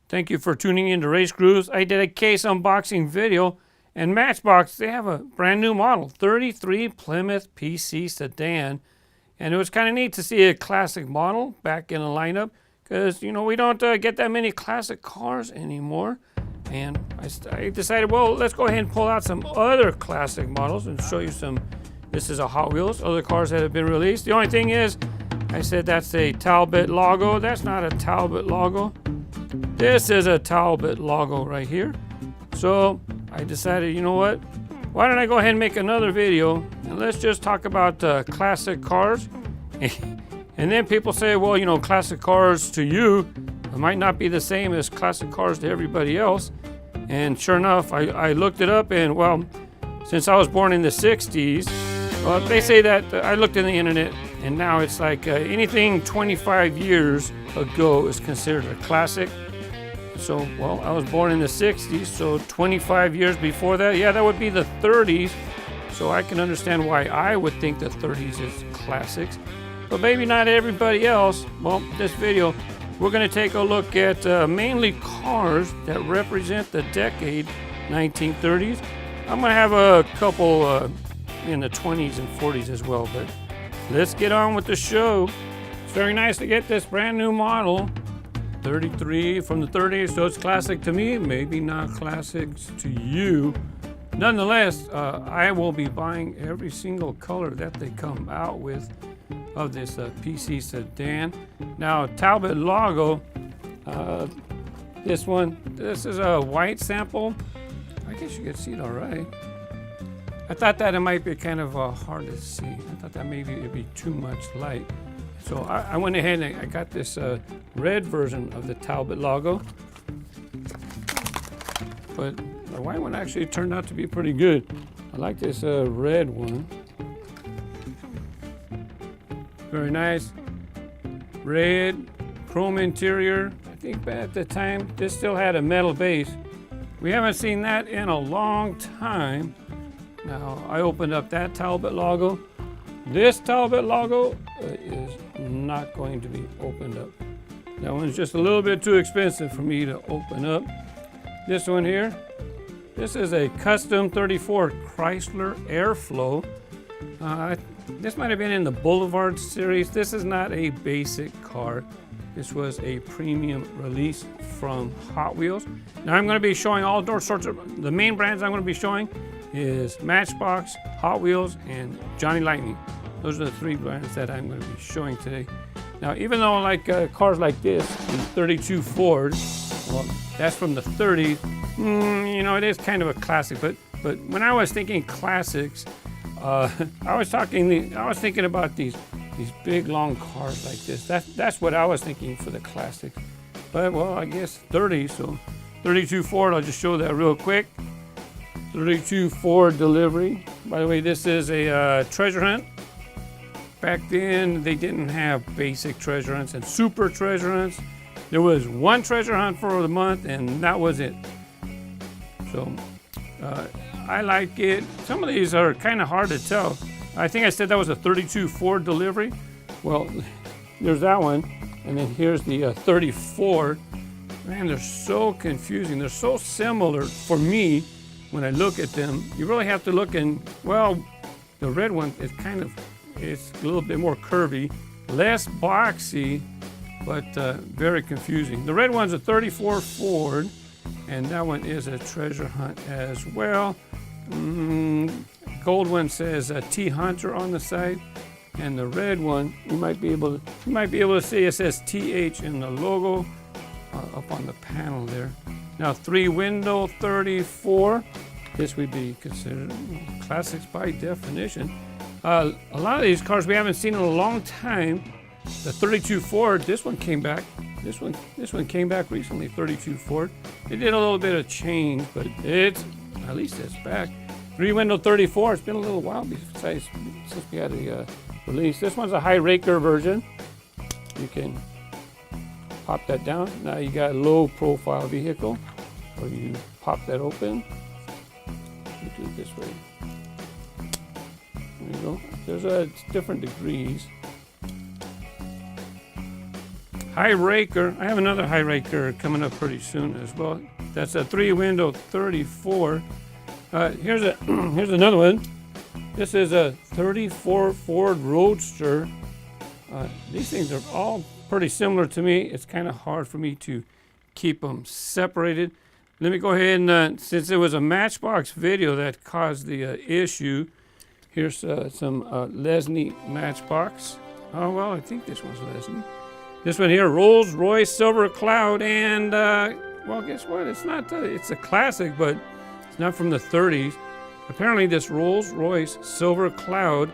Thank you for tuning in to RaceGrooves. I did a case unboxing video, and Matchbox, they have a brand new model, 33 Plymouth PC Sedan. And it was kind of neat to see a classic model back in the lineup because, you know, we don't get that many classic cars anymore. And I decided, well, let's go ahead and pull out some other classic models and show you some. This is a Hot Wheels, other cars that have been released. The only thing is, I said that's a Talbot Lago. That's not a Talbot Lago. This is a Talbot Lago right here. So I decided, you know what? Why don't I go ahead and make another video and let's just talk about classic cars. And then people say, well, you know, classic cars to you might not be the same as classic cars to everybody else. And sure enough, I looked it up, and well, since I was born in the 60s, well, they say that I looked in the internet, and now it's like anything 25 years ago is considered a classic. So, well, I was born in the 60s, so 25 years before that, yeah, that would be the 30's. So I can understand why I would think the 30's is classics, but maybe not everybody else. Well, this video, we're going to take a look at mainly cars that represent the decade 1930s. I'm going to have a couple in the 20s and 40s as well, but let's get on with the show. It's very nice to get this brand new model, 33 from the 30s, so it's classic to me, maybe not classics to you. Nonetheless, I will be buying every single color that they come out with of this PC Sedan. Now, Talbot Lago, this is a white sample. I guess you can see it all right. I thought that it might be kind of hard to see. I thought that maybe it'd be too much light. So I went ahead and I got this red version of the Talbot Lago. But the white one actually turned out to be pretty good. I like this red one. Very nice. Red, chrome interior. I think at the time this still had a metal base. We haven't seen that in a long time. Now I opened up that Talbot Lago. This Talbot Lago is not going to be opened up. That one's just a little bit too expensive for me to open up. This one here, this is a custom 34 Chrysler Airflow. This might have been in the Boulevard series. This is not a basic car. This was a premium release from Hot Wheels. Now I'm going to be showing all sorts of, the main brands I'm going to be showing is Matchbox, Hot Wheels, and Johnny Lightning. Those are the three brands that I'm going to be showing today. Now, even though I like cars like this, the 32 Ford, well, that's from the 30s, you know, it is kind of a classic, but when I was thinking classics, I was thinking about these big long cars like this. That's what I was thinking for the classics. But well, I guess 30, so 32 Ford, I'll just show that real quick. 32 Ford delivery. By the way, this is a treasure hunt. Back then, they didn't have basic treasure hunts and super treasure hunts. There was one treasure hunt for the month, and that was it. So I like it. Some of these are kind of hard to tell. I think I said that was a 32 Ford delivery. Well, there's that one, and then here's the 34. Man, they're so confusing. They're so similar for me when I look at them. You really have to look in, well, the red one is it's a little bit more curvy, less boxy, but very confusing. The red one's a 34 Ford, and that one is a treasure hunt as well. Gold one says T Hunter on the side, and the red one you might be able to see it says TH in the logo up on the panel there. Now 3-window 34. This would be considered classics by definition. A lot of these cars we haven't seen in a long time. The 32 Ford, this one came back. This one came back recently, 32 Ford. They did a little bit of change, but at least it's back. 3-window 34, it's been a little while since we had a release. This one's a high raker version. You can pop that down. Now you got a low profile vehicle, or you pop that open. You do it this way. There you go. There's different degrees. high raker. I have another high raker coming up pretty soon as well. That's a 3-window 34. Here's another one. This is a 34 Ford Roadster. These things are all pretty similar to me. It's kind of hard for me to keep them separated. Let me go ahead and, since it was a Matchbox video that caused the issue, here's some Lesney Matchbox. Oh, well, I think this one's Lesney. This one here, Rolls-Royce Silver Cloud, and, well, guess what? It's not, it's a classic, but it's not from the 30s. Apparently, this Rolls-Royce Silver Cloud,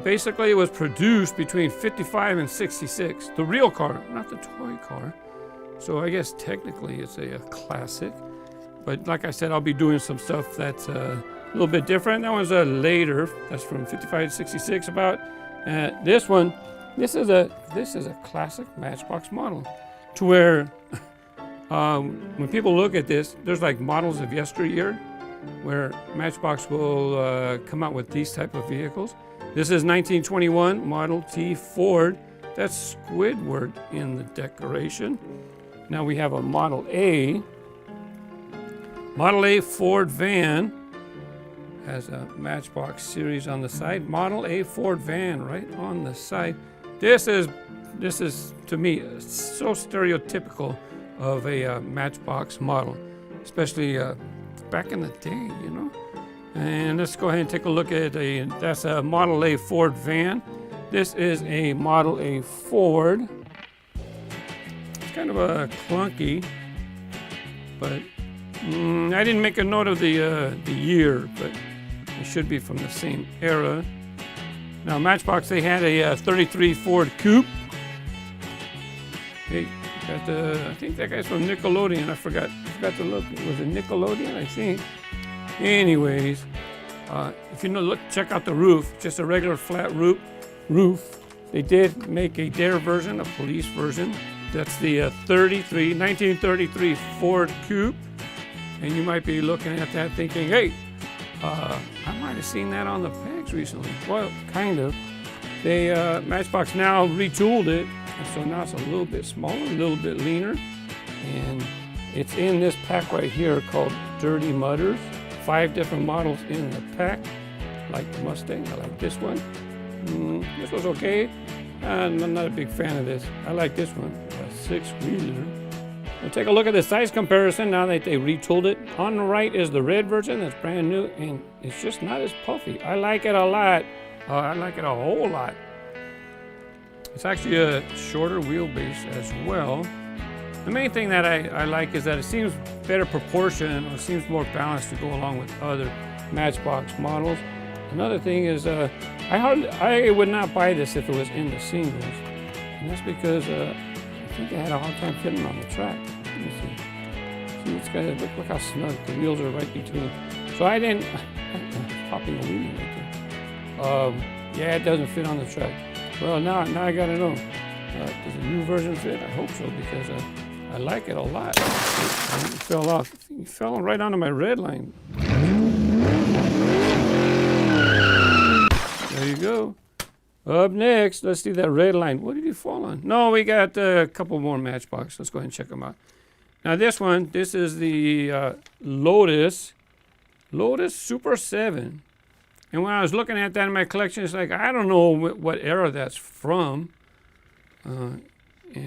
basically it was produced between 55 and 66. The real car, not the toy car. So I guess technically it's a classic. But like I said, I'll be doing some stuff that's a little bit different. That one's later. That's from 55 to 66 about. This one, this is a classic Matchbox model. To where when people look at this, there's like models of yesteryear where Matchbox will come out with these type of vehicles. This is 1921 Model T Ford. That's Squidward in the decoration. Now we have a Model A. Model A Ford van has a Matchbox series on the side. Model A Ford van right on the side. This is to me so stereotypical of a Matchbox model, especially back in the day, you know. And let's go ahead and take a look at that's a Model A Ford van. This is a Model A Ford. It's kind of a clunky, but I didn't make a note of the year, but it should be from the same era. Now Matchbox, they had a 33 Ford Coupe. Hey, got I think that guy's from Nickelodeon. I forgot to look. Was it Nickelodeon? I think. Anyways, if you know, check out the roof. Just a regular flat roof. They did make a dare version, a police version. That's the 1933 Ford Coupe. And you might be looking at that thinking, hey, I might have seen that on the pegs recently. Well, kind of. They Matchbox now retooled it, and so now it's a little bit smaller, a little bit leaner. And it's in this pack right here called Dirty Mudders. 5 different models in the pack. I like the Mustang. I like this one. This was okay. I'm not a big fan of this. I like this one, a 6-wheeler. We'll take a look at the size comparison now that they retooled it. On the right is the red version that's brand new, and it's just not as puffy. I like it a lot. I like it a whole lot. It's actually a shorter wheelbase as well. The main thing that I like is that it seems better proportioned, or seems more balanced to go along with other Matchbox models. Another thing is I would not buy this if it was in the singles, and that's because I think they had a hard time fitting on the track. Let me see. See, it's got look how snug the wheels are right between. So I didn't popping a wheelie right there. Yeah, it doesn't fit on the track. Well, now I gotta know. Does the new version fit? I hope so, because I like it a lot. It fell off. It fell right onto my red line. There you go. Up next, let's see that red line. What did he fall on? No, we got a couple more Matchbox. Let's go ahead and check them out. Now this one, this is the Lotus Super 7. And when I was looking at that in my collection, it's like, I don't know what era that's from. And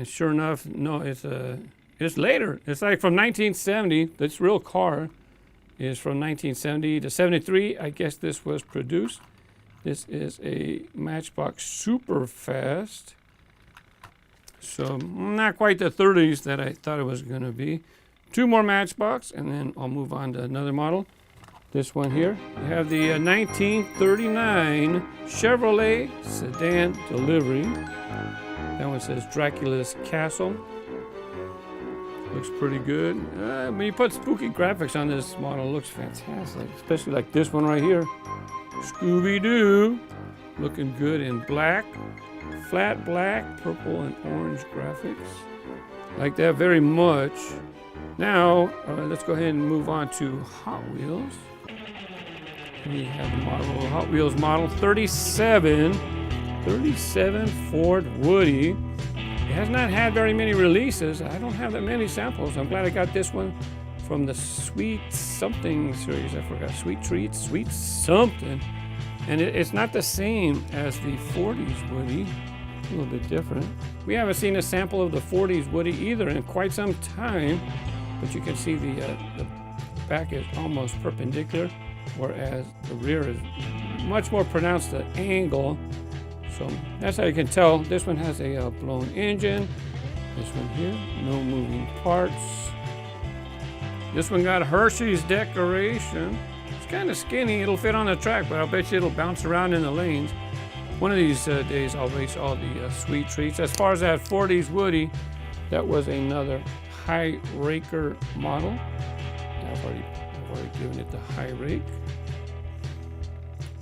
sure enough, no, it's later. It's like from 1970. This real car is from 1970 to 73. I guess this was produced. This is a Matchbox Super Fast. So not quite the 30s that I thought it was going to be. 2 more Matchbox, and then I'll move on to another model. This one here. We have the 1939 Chevrolet Sedan Delivery. That one says Dracula's Castle. Looks pretty good. When you put spooky graphics on this model, it looks fantastic. Especially like this one right here. Scooby-Doo. Looking good in black. Flat black, purple, and orange graphics. Like that very much. Now, let's go ahead and move on to Hot Wheels. We have the model, Hot Wheels model 37 Ford Woody. It has not had very many releases. I don't have that many samples. I'm glad I got this one from the Sweet Something series. I forgot. Sweet Treats, Sweet Something. And it's not the same as the 40's Woody. A little bit different. We haven't seen a sample of the 40's Woody either in quite some time. But you can see the back is almost perpendicular, whereas the rear is much more pronounced, the angle. So that's how you can tell. This one has a blown engine. This one here, no moving parts. This one got Hershey's decoration. It's kind of skinny. It'll fit on the track, but I'll bet you it'll bounce around in the lanes. One of these days I'll race all the Sweet Treats. As far as that 40's Woody, that was another high raker model. I've already given it the high rake.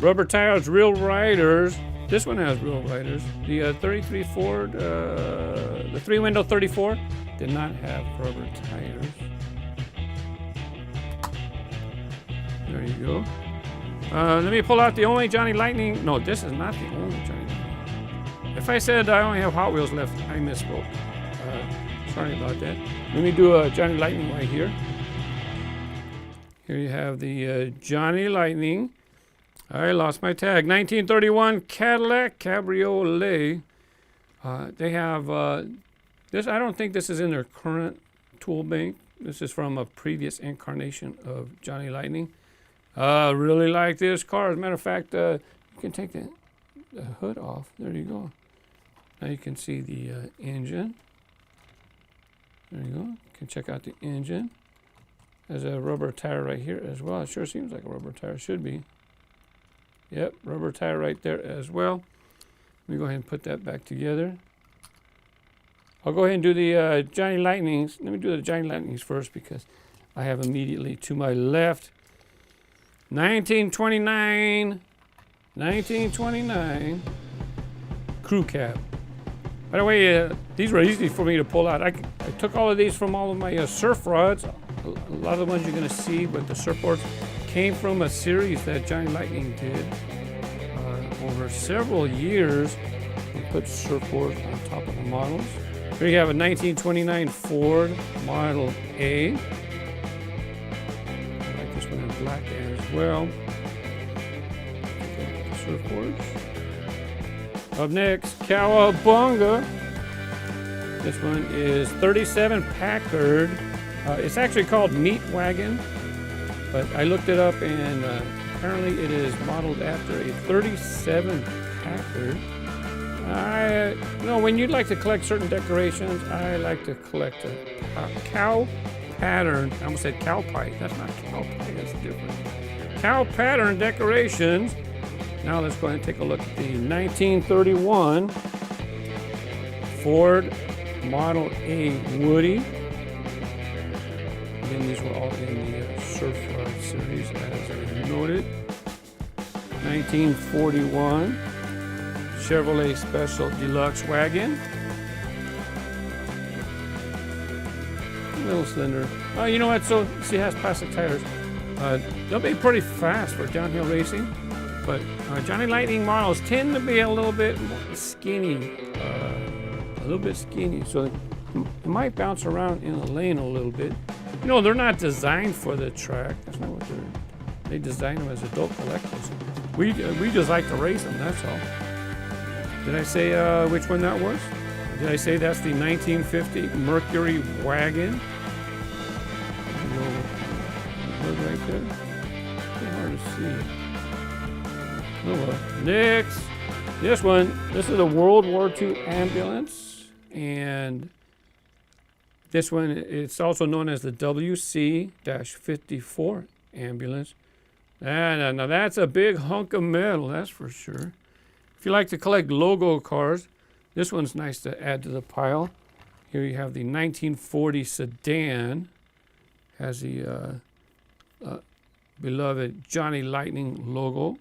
Rubber tires, real riders. This one has real riders. The 33 Ford, the 3-window 34, did not have rubber tires. There you go. Let me pull out the only Johnny Lightning. No, this is not the only Johnny Lightning. If I said I only have Hot Wheels left, I misspoke. Sorry about that. Let me do a Johnny Lightning right here. Here you have the Johnny Lightning. I lost my tag. 1931 Cadillac Cabriolet. They have this. I don't think this is in their current tool bank. This is from a previous incarnation of Johnny Lightning. Really like this car. As a matter of fact, you can take the hood off. There you go. Now you can see the engine. There you go. You can check out the engine. There's a rubber tire right here as well. It sure seems like a rubber tire. Should be. Yep, rubber tire right there as well. Let me go ahead and put that back together. I'll go ahead and do the Johnny Lightnings. Let me do the Johnny Lightnings first because I have immediately to my left 1929 crew cab. By the way, these were easy for me to pull out. I took all of these from all of my surf rods. A lot of the ones you're going to see with the surfboards came from a series that Johnny Lightning did over several years. We put surfboards on top of the models. Here you have a 1929 Ford Model A. I like this one in black as well. Surfboards. Up next, Cowabunga. This one is 37 Packard. It's actually called Meat Wagon, but I looked it up and apparently it is modeled after a 37 Packard. When you'd like to collect certain decorations, I like to collect a cow pattern. I almost said cow pie. That's not cow pie, that's different. Cow pattern decorations. Now let's go ahead and take a look at the 1931 Ford Model A Woody. Again, these were all in the Surf Rod series, as I noted. 1941 Chevrolet Special Deluxe Wagon. A little slender. You know what? So, see, it has plastic tires. They'll be pretty fast for downhill racing, but Johnny Lightning models tend to be a little bit skinny. So it might bounce around in a lane a little bit. You know, they're not designed for the track. That's not what they design them as adult collectors. We just like to race them, that's all. Did I say which one that was? Did I say that's the 1950 Mercury Wagon? Hood right there. It's hard to see. Oh well. Next, this is a World War II ambulance, and this one, it's also known as the WC-54 ambulance. And now that's a big hunk of metal, that's for sure. If you like to collect logo cars, this one's nice to add to the pile. Here you have the 1940 Sedan. Has the beloved Johnny Lightning logo.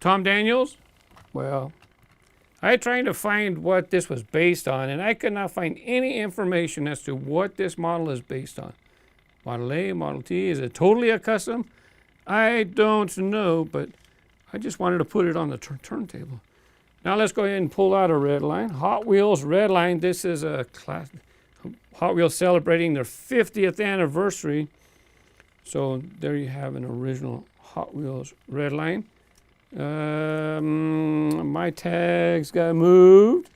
Tom Daniels? Well, I tried to find what this was based on, and I could not find any information as to what this model is based on. Model A, Model T, is it totally a custom? I don't know, but I just wanted to put it on the turntable. Now let's go ahead and pull out a red line. Hot Wheels red line. This is a Hot Wheels celebrating their 50th anniversary. So there you have an original Hot Wheels red line. My tags got moved.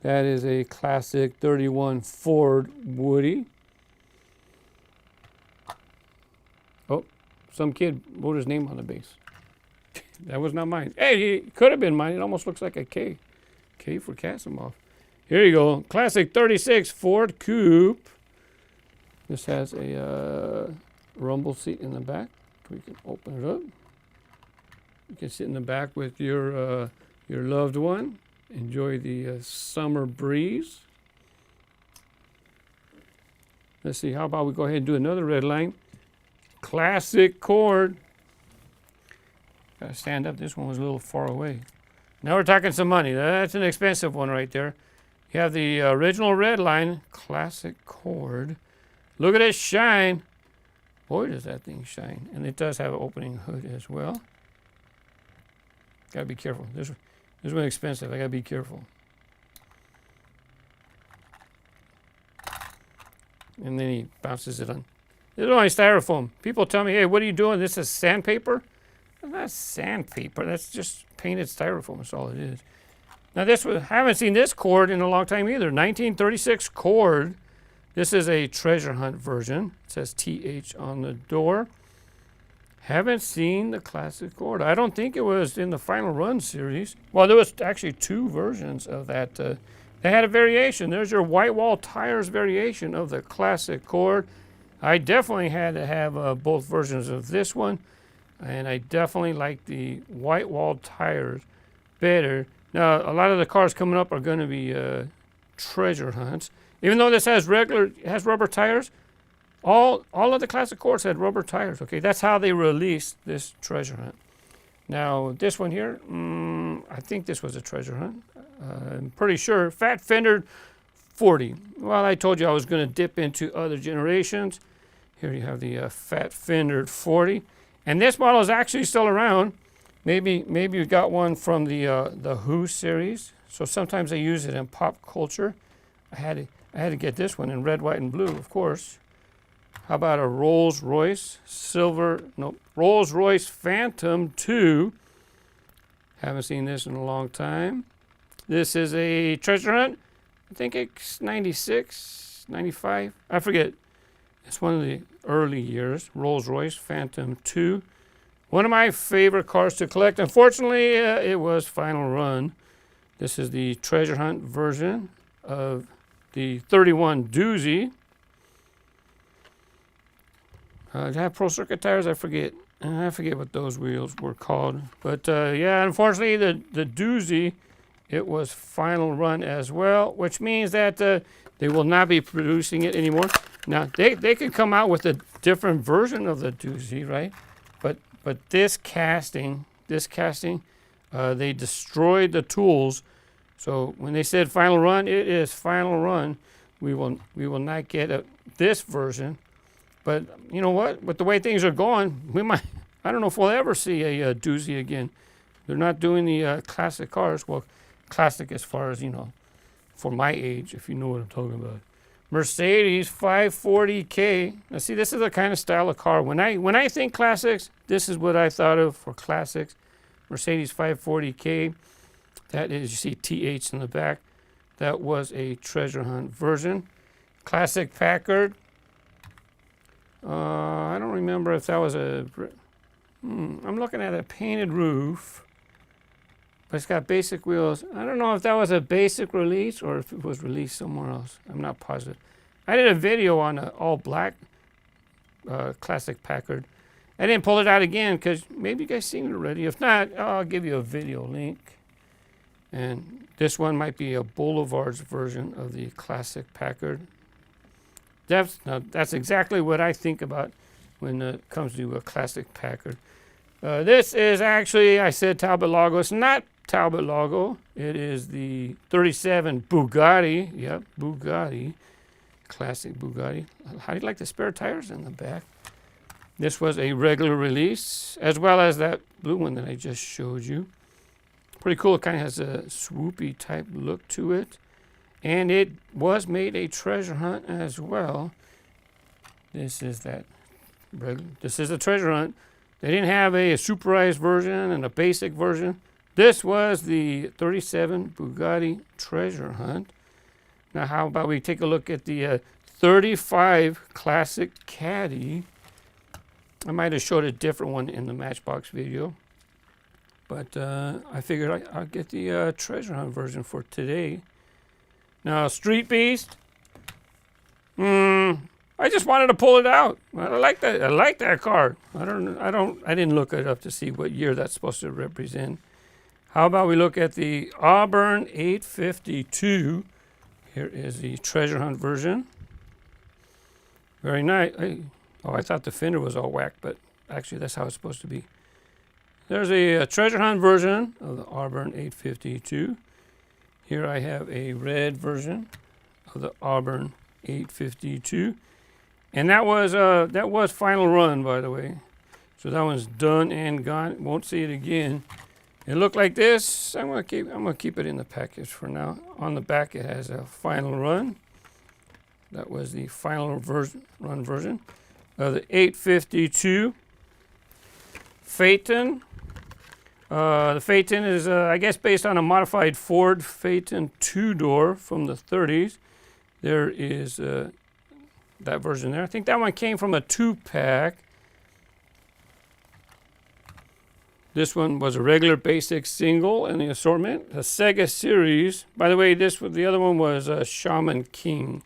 That is a classic 31 Ford Woody. Oh, some kid wrote his name on the base. That was not mine. Hey, it could have been mine. It almost looks like a K. K for Casimov. Here you go. Classic 36 Ford Coupe. This has a rumble seat in the back. We can open it up. You can sit in the back with your loved one. Enjoy the summer breeze. Let's see. How about we go ahead and do another red line? Classic cord. Gotta stand up. This one was a little far away. Now we're talking some money. That's an expensive one right there. You have the original red line, classic cord. Look at it shine. Boy, does that thing shine. And it does have an opening hood as well. Gotta be careful. This one's expensive. I gotta be careful. And then he bounces it on. This is only styrofoam. People tell me, hey, what are you doing? This is sandpaper? Well, that's sandpaper. That's just painted styrofoam. That's all it is. Now this was, I haven't seen this cord in a long time either. 1936 cord. This is a treasure hunt version. It says TH on the door. Haven't seen the classic cord. I don't think it was in the Final Run series. Well, there was actually two versions of that. They had a variation. There's your white wall tires variation of the classic cord. I definitely had to have both versions of this one. And I definitely like the white wall tires better. Now, a lot of the cars coming up are going to be treasure hunts. Even though this has rubber tires, all of the classic cores had rubber tires. Okay, that's how they released this treasure hunt. Now, this one here, I think this was a treasure hunt. I'm pretty sure. Fat Fender 40. Well, I told you I was going to dip into other generations. Here you have the Fat Fender 40. And this model is actually still around. Maybe you got one from the Who series. So sometimes they use it in pop culture. I had to get this one in red, white, and blue, of course. How about a Rolls Royce Phantom II. Haven't seen this in a long time. This is a treasure hunt. I think it's 96, 95. I forget. It's one of the early years. Rolls Royce Phantom II. One of my favorite cars to collect. Unfortunately, it was Final Run. This is the treasure hunt version of the 31 Doozie. Did I have Pro Circuit tires? I forget. I forget what those wheels were called. But yeah, unfortunately, the Doozie, it was Final Run as well, which means that they will not be producing it anymore. Now, they could come out with a different version of the Doozie, right? But this casting, they destroyed the tools. So when they said Final Run, it is Final Run. We will not get this version. But you know what? With the way things are going, we might. I don't know if we'll ever see a Doozie again. They're not doing the classic cars. Well, classic as far as, for my age, if you know what I'm talking about. Mercedes 540K. Now see, this is the kind of style of car. When I think classics, this is what I thought of for classics. Mercedes 540K. That is, you see TH in the back. That was a treasure hunt version. Classic Packard. I don't remember if that was a... I'm looking at a painted roof. But it's got basic wheels. I don't know if that was a basic release or if it was released somewhere else. I'm not positive. I did a video on an all-black classic Packard. I didn't pull it out again because maybe you guys seen it already. If not, I'll give you a video link. And this one might be a Boulevard's version of the classic Packard. That's exactly what I think about when it comes to a classic Packard. This is actually, I said Talbot Lago. It's not Talbot Lago. It is the 37 Bugatti. Yep, Bugatti. Classic Bugatti. How do you like the spare tires in the back? This was a regular release, as well as that blue one that I just showed you. Pretty cool. It kind of has a swoopy type look to it. And it was made a treasure hunt as well. This is that. This is a treasure hunt. They didn't have a superized version and a basic version. This was the 37 Bugatti treasure hunt. Now how about we take a look at the 35 Classic Caddy. I might have showed a different one in the Matchbox video. But I figured I'll get the treasure hunt version for today. Now, Street Beast. I just wanted to pull it out. I like that. I like that car. I didn't look it up to see what year that's supposed to represent. How about we look at the Auburn 852. Here is the treasure hunt version. Very nice. Oh, I thought the fender was all whacked, but actually that's how it's supposed to be. There's a treasure hunt version of the Auburn 852. Here I have a red version of the Auburn 852. And that was final run, by the way. So that one's done and gone. Won't see it again. It looked like this. I'm gonna keep it in the package for now. On the back it has a final run. That was the final run version of the 852 Phaeton. The Phaeton is, I guess, based on a modified Ford Phaeton two-door from the 30's. There is that version there. I think that one came from a two-pack. This one was a regular basic single in the assortment. The Sega series. By the way, the other one was Shaman King.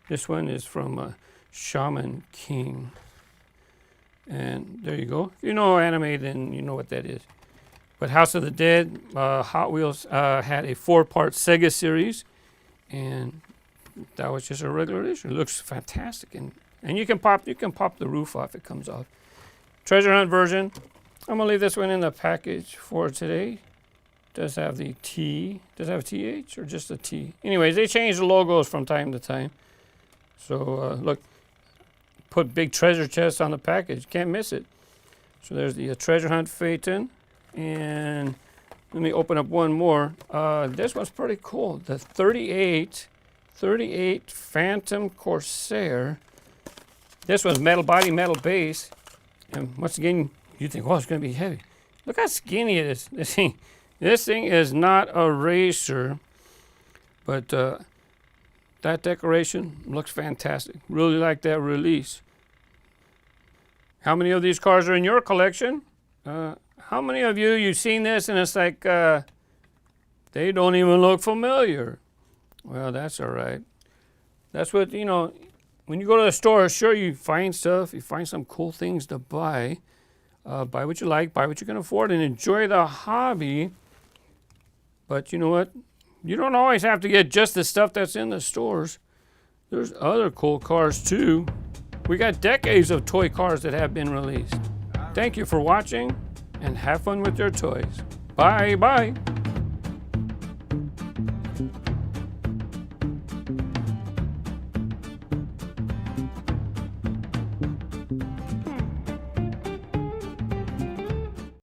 This one is from Shaman King. And there you go. If you know anime, then you know what that is. But House of the Dead, Hot Wheels had a 4-part Sega series. And that was just a regular issue. It looks fantastic. And you can pop the roof off. It comes off. Treasure hunt version. I'm going to leave this one in the package for today. Does have the T. Does it have TH or just a T? Anyways, they change the logos from time to time. So, look, put big treasure chests on the package. Can't miss it. So there's the treasure hunt Phaeton. And let me open up one more. This one's pretty cool. The 38 Phantom Corsair. This one's metal body, metal base. And once again, you think, oh, it's going to be heavy. Look how skinny it is. This thing is not a racer. But that decoration looks fantastic. Really like that release. How many of these cars are in your collection? How many of you've seen this and it's like, they don't even look familiar? Well, that's all right. That's what, when you go to the store, sure, you find stuff. You find some cool things to buy. Buy what you like, buy what you can afford, and enjoy the hobby. But you know what? You don't always have to get just the stuff that's in the stores. There's other cool cars too. We got decades of toy cars that have been released. Thank you for watching, and have fun with your toys. Bye-bye.